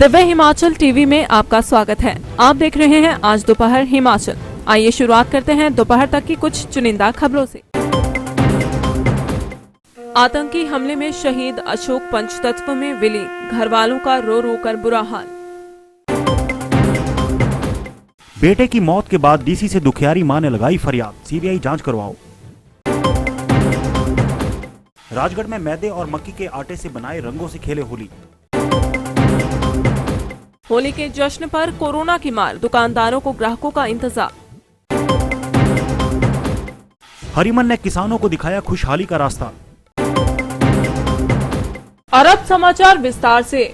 Divya Himachal TV में आपका स्वागत है। आप देख रहे हैं आज दोपहर हिमाचल। आइए शुरुआत करते हैं दोपहर तक की कुछ चुनिंदा खबरों से। आतंकी हमले में शहीद अशोक पंचतत्व में विलीन, घर वालों का रो रो कर बुरा हाल। बेटे की मौत के बाद डीसी से दुखियारी मां ने लगाई फरियाद, सीबीआई जांच करवाओ। राजगढ़ में मैदे और मक्की के आटे से बनाए रंगों से खेले होली। होली के जश्न पर कोरोना की मार, दुकानदारों को ग्राहकों का इंतजार। हरिमन ने किसानों को दिखाया खुशहाली का रास्ता। और अब समाचार विस्तार से।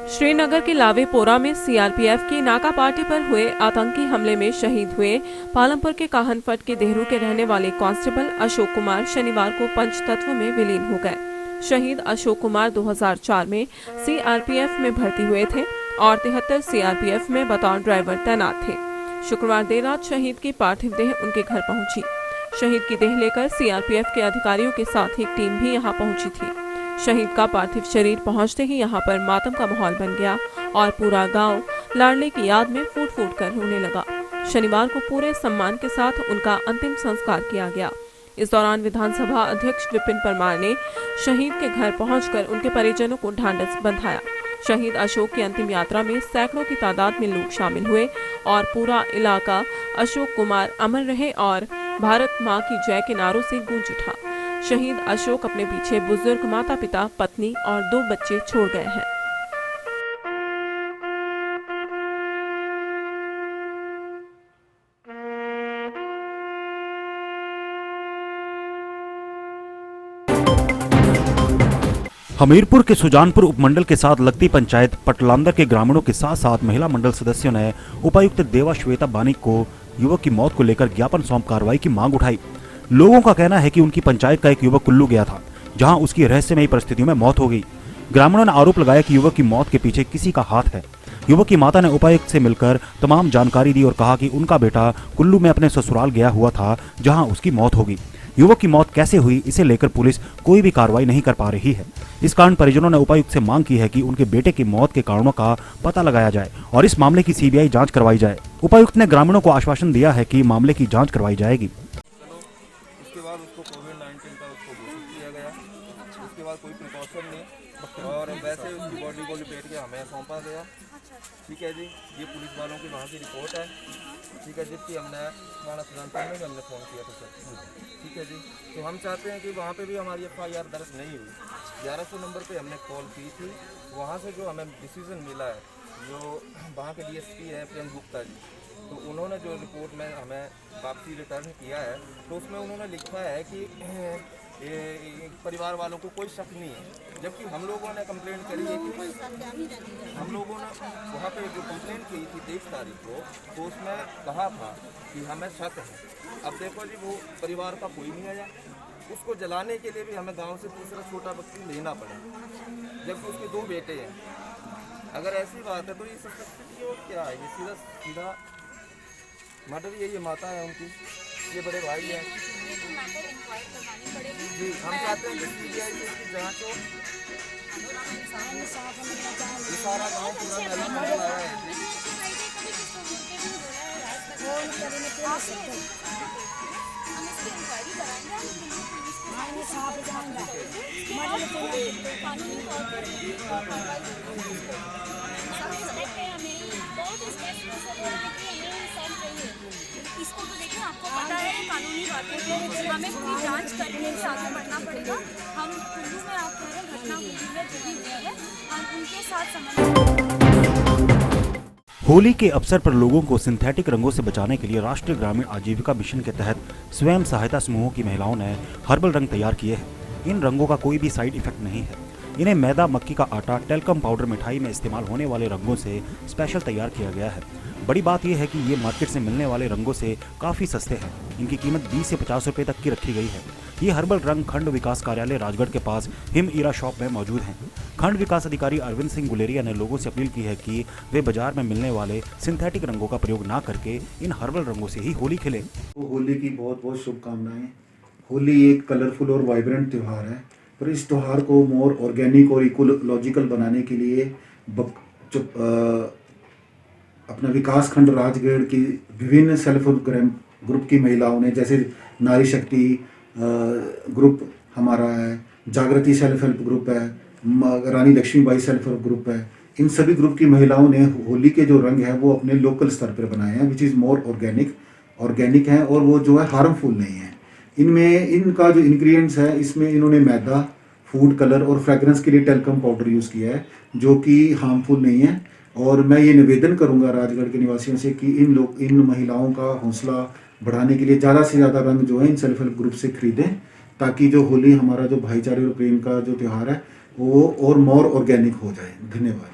श्रीनगर के लावेपोरा में सीआरपीएफ की नाका पार्टी पर हुए आतंकी हमले में शहीद हुए पालमपुर के काहनफट के देहरू के रहने वाले कांस्टेबल अशोक कुमार शनिवार को पंचतत्व में विलीन हो गए। शहीद अशोक कुमार 2004 में सीआरपीएफ में भर्ती हुए थे और 73 सीआरपीएफ में बतौर ड्राइवर तैनात थे। शुक्रवार देर रात शहीद की पार्थिव देह उनके घर पहुंची। शहीद की देह लेकर सीआरपीएफ के अधिकारियों के साथ एक टीम भी यहां पहुंची थी। शहीद का पार्थिव शरीर पहुंचते ही यहां पर मातम का माहौल बन गया और पूरा गांव लाडले की याद में फूट फूट कर रोने लगा। शनिवार को पूरे सम्मान के साथ उनका अंतिम संस्कार किया गया। इस दौरान विधानसभा अध्यक्ष विपिन परमार ने शहीद के घर पहुंचकर उनके परिजनों को ढांढस बंधाया। शहीद अशोक की अंतिम यात्रा में सैकड़ों की तादाद में लोग शामिल हुए और पूरा इलाका अशोक कुमार अमर रहे और भारत माँ की जय के नारों से गूंज उठा। शहीद अशोक अपने पीछे बुजुर्ग माता पिता, पत्नी और 2 बच्चे छोड़ गए हैं। हमीरपुर के सुजानपुर उपमंडल के साथ लगती पंचायत पटलांदर के ग्रामीणों के साथ साथ महिला मंडल सदस्यों ने उपायुक्त देवा श्वेता बानिक को युवक की मौत को लेकर ज्ञापन सौंप कार्रवाई की मांग उठाई। लोगों का कहना है कि उनकी पंचायत का एक युवक कुल्लू गया था, जहां उसकी रहस्यमयी परिस्थितियों में मौत हो गई। ग्रामीणों ने आरोप लगाया कि युवक की मौत के पीछे किसी का हाथ है। युवक की माता ने उपायुक्त से मिलकर तमाम जानकारी दी और कहा कि उनका बेटा कुल्लू में अपने ससुराल गया हुआ था, जहां उसकी मौत हो गई। युवक की मौत कैसे हुई, इसे लेकर पुलिस कोई भी कार्रवाई नहीं कर पा रही है। इस कारण परिजनों ने उपायुक्त से मांग की है कि उनके बेटे की मौत के कारणों का पता लगाया जाए और इस मामले की सीबीआई जांच करवाई जाए। उपायुक्त ने ग्रामीणों को आश्वासन दिया है कि मामले की जांच करवाई जाएगी। उसके बाद उसको कोविड-19 का उसको घोषित किया गया। उसके बाद कोई प्रिकॉशन नहीं और वैसे उसकी बॉडी को लिपेट के हमें सौंपा गया। ठीक है जी, ये पुलिस वालों की वहाँ की रिपोर्ट है। ठीक है, जिसकी हमने थाना सुजानपुर में भी हमने फ़ोन किया था सर। ठीक है जी, तो हम चाहते हैं कि वहाँ पे भी हमारी FIR दर्ज नहीं हुई। 1100 नंबर पे हमने कॉल की थी। वहाँ से जो हमें डिसीजन मिला है, जो वहाँ के DSP है प्रेम गुप्ता जी, तो उन्होंने जो रिपोर्ट में हमें वापसी रिटर्न किया है, तो उसमें उन्होंने लिखा है कि परिवार वालों को कोई शक नहीं है। जबकि हम लोगों ने कंप्लेंट करी है कि हम लोगों ने वहाँ पे जो कंप्लेंट की थी 23 तारीख को, तो उसमें कहा था कि हमें शक है। अब देखो जी, वो परिवार का कोई नहीं आया। उसको जलाने के लिए भी हमें गांव से तीसरा छोटा बच्ची लेना पड़ा, जबकि उसके 2 बेटे हैं। अगर ऐसी बात है तो ये सस्पेक्टेड और क्या है? ये सीधा सीधा मर्डर। ये माता है उनकी, ये बड़े भाई हैं जी। हम चाहते हैं कि सीबीआई से इसकी जांच हो। ये सारा गाँव पूरा नजर आया है। इसको तो देखिए, आपको पता है कानूनी बातें हैं, हमें पूरी जांच करके आगे बढ़ना पड़ेगा। हम कुल्लू में आप कह रहे हैं घटना हुई है, जो भी हुई है, हम उनके साथ होली के अवसर पर लोगों को सिंथेटिक रंगों से बचाने के लिए राष्ट्रीय ग्रामीण आजीविका मिशन के तहत स्वयं सहायता समूहों की महिलाओं ने हर्बल रंग तैयार किए हैं। इन रंगों का कोई भी साइड इफेक्ट नहीं है। इन्हें मैदा, मक्की का आटा, टेल्कम पाउडर, मिठाई में इस्तेमाल होने वाले रंगों से स्पेशल तैयार किया गया है। बड़ी बात यह है कि ये मार्केट से मिलने वाले रंगों से काफ़ी सस्ते हैं। इनकी कीमत 20 से 50 रुपये तक की रखी गई है। ये हर्बल रंग खंड विकास कार्यालय राजगढ़ के पास हिम ईरा शॉप में मौजूद हैं। खंड विकास अधिकारी अरविंद सिंह गुलेरिया ने लोगों से अपील की है कि वे बाजार में मिलने वाले सिंथेटिक रंगों का प्रयोग ना करके इन हर्बल रंगों से ही होली खेलें। तो होली की बहुत बहुत शुभकामनाएं। होली एक कलरफुल और वाइब्रेंट त्यौहार है। और इस त्यौहार को मोर ऑर्गेनिक और इकोलॉजिकल बनाने के लिए अपना विकास खंड राजगढ़ की विभिन्न सेल्फ हेल्प ग्रुप की महिलाओं ने, जैसे नारी शक्ति ग्रुप हमारा है, जागृति सेल्फ हेल्प ग्रुप है, रानी लक्ष्मीबाई सेल्फ हेल्प ग्रुप है, इन सभी ग्रुप की महिलाओं ने होली के जो रंग है वो अपने लोकल स्तर पर बनाए हैं, विच इज़ मोर ऑर्गेनिक हैं और वो जो है हार्मफुल नहीं है। इनमें इनका जो इंग्रेडिएंट्स है, इसमें इन्होंने मैदा, फूड कलर और फ्रेगरेंस के लिए टेल्कम पाउडर यूज़ किया है, जो कि हार्मफुल नहीं है। और मैं ये निवेदन करूंगा राजगढ़ के निवासियों से कि इन महिलाओं का हौसला बढ़ाने के लिए ज़्यादा से ज़्यादा रंग जो है इन सेल्फ हेल्प ग्रुप से खरीदें, ताकि जो होली हमारा जो भाईचारे और प्रेम का जो त्यौहार है वो और मोर ऑर्गेनिक हो जाए। धन्यवाद।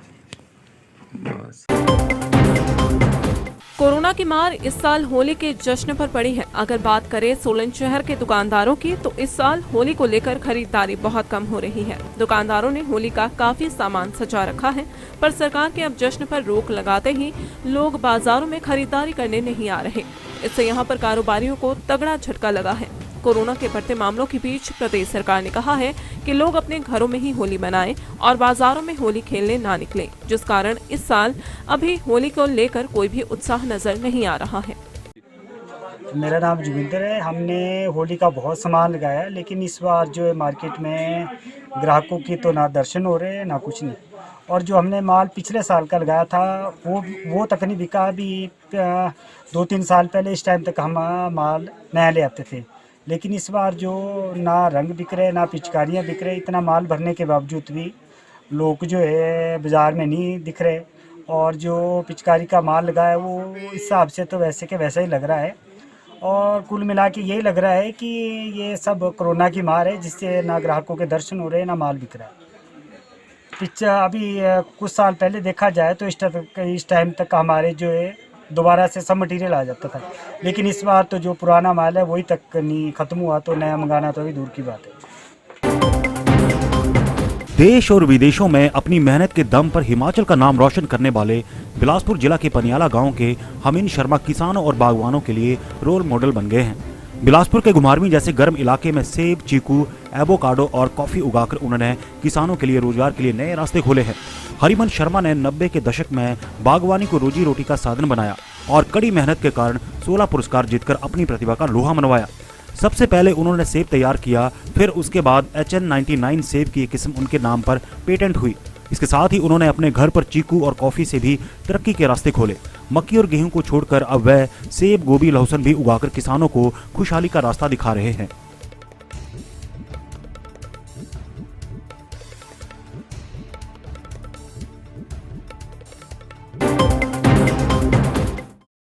कोरोना की मार इस साल होली के जश्न पर पड़ी है। अगर बात करें सोलन शहर के दुकानदारों की, तो इस साल होली को लेकर खरीदारी बहुत कम हो रही है। दुकानदारों ने होली का काफी सामान सजा रखा है, पर सरकार के अब जश्न पर रोक लगाते ही लोग बाजारों में खरीदारी करने नहीं आ रहे। इससे यहाँ पर कारोबारियों को तगड़ा झटका लगा है। कोरोना के बढ़ते मामलों के बीच प्रदेश सरकार ने कहा है कि लोग अपने घरों में ही होली मनाएं और बाजारों में होली खेलने ना निकलें, जिस कारण इस साल अभी होली को लेकर कोई भी उत्साह नजर नहीं आ रहा है। मेरा नाम जुबिंदर है। हमने होली का बहुत सामान लगाया है, लेकिन इस बार जो है मार्केट में ग्राहकों की तो ना दर्शन हो रहे हैं ना कुछ नहीं। और जो हमने माल पिछले साल का लगाया था वो तक नहीं बिका। अभी 2-3 साल पहले इस टाइम तक हम माल नया ले आते थे, लेकिन इस बार जो ना रंग बिक रहे ना पिचकारियाँ बिक रहे। इतना माल भरने के बावजूद भी लोग जो है बाज़ार में नहीं दिख रहे, और जो पिचकारी का माल लगा है वो इस हिसाब से तो वैसे के वैसा ही लग रहा है। और कुल मिला के यही लग रहा है कि ये सब कोरोना की मार है, जिससे ना ग्राहकों के दर्शन हो रहे हैं ना माल बिक रहा है। अभी कुछ साल पहले देखा जाए तो इस टाइम तक हमारे जो है दोबारा से सब मटेरियल आ जाता था, लेकिन इस बार तो जो पुराना माल है वही तक नहीं ख़त्म हुआ, तो नया मंगाना तो अभी दूर की बात है। देश और विदेशों में अपनी मेहनत के दम पर हिमाचल का नाम रोशन करने वाले बिलासपुर जिला के पनियाला गांव के हमीन शर्मा किसानों और बागवानों के लिए रोल मॉडल बन गए हैं। बिलासपुर के घुमारवीं जैसे गर्म इलाके में सेब, चीकू, एवोकाडो और कॉफी उगाकर उन्होंने किसानों के लिए रोजगार के लिए नए रास्ते खोले हैं। हरिमन शर्मा ने 90 के दशक में बागवानी को रोजी रोटी का साधन बनाया और कड़ी मेहनत के कारण 16 पुरस्कार जीतकर अपनी प्रतिभा का लोहा मनवाया। सबसे पहले उन्होंने सेब तैयार किया, फिर उसके बाद HN99 सेब की किस्म उनके नाम पर पेटेंट हुई। इसके साथ ही उन्होंने अपने घर पर चीकू और कॉफी से भी तरक्की के रास्ते खोले। मक्की और गेहूं को छोड़कर अब वह सेब, गोभी, लहसुन भी उगाकर किसानों को खुशहाली का रास्ता दिखा रहे हैं।